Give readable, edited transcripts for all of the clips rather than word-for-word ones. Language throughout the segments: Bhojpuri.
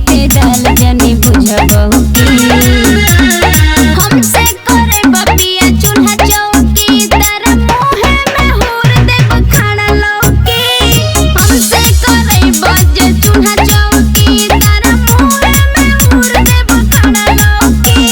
फेरल जनी बुझबहु की हमसे करे बपिया चूल्हा चौकी तारा मुहे में हुर देब खाना लौकी हमसे करे बजे चूल्हा चौकी तारा मुहे में हुर देब खाना लौकी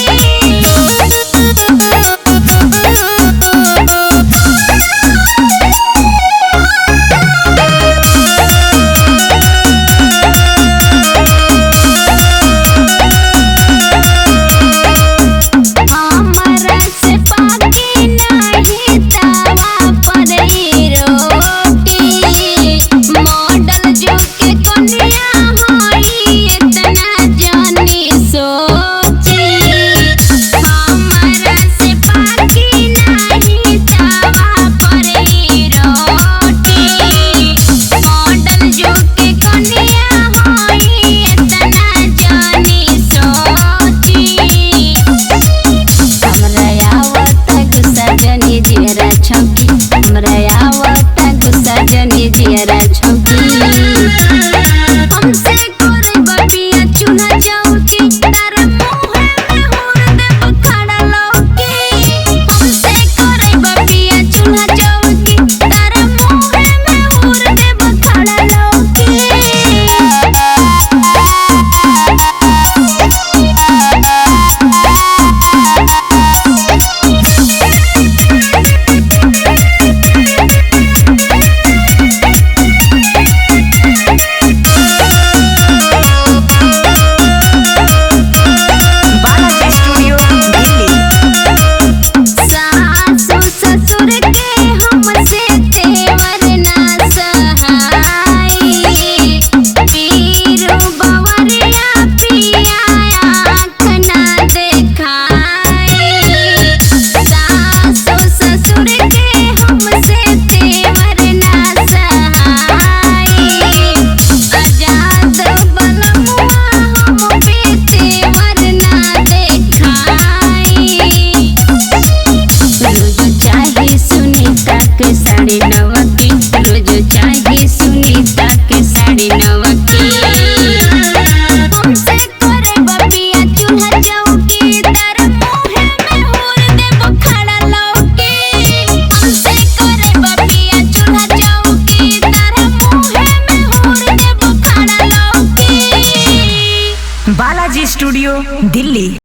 जियरा छौकी हमसे करे बपिया चूल्हा चौकी तारा मुहे में हुर देब खाना लौकी हमसे करे बपिया चूल्हा चौकी तारा मुहे में हुर देब खाना लौकी साड़ी नवकी रोज चाहे सुनीता के साड़ी नवकी हमसे करे बपिया चूल्हा चौकी तारा मुहे में हुर देब खाना लौकी हमसे करे बपिया चूल्हा चौकी तारा मुहे में हुर देब खाना लौकी। बालाजी स्टूडियो दिल्ली।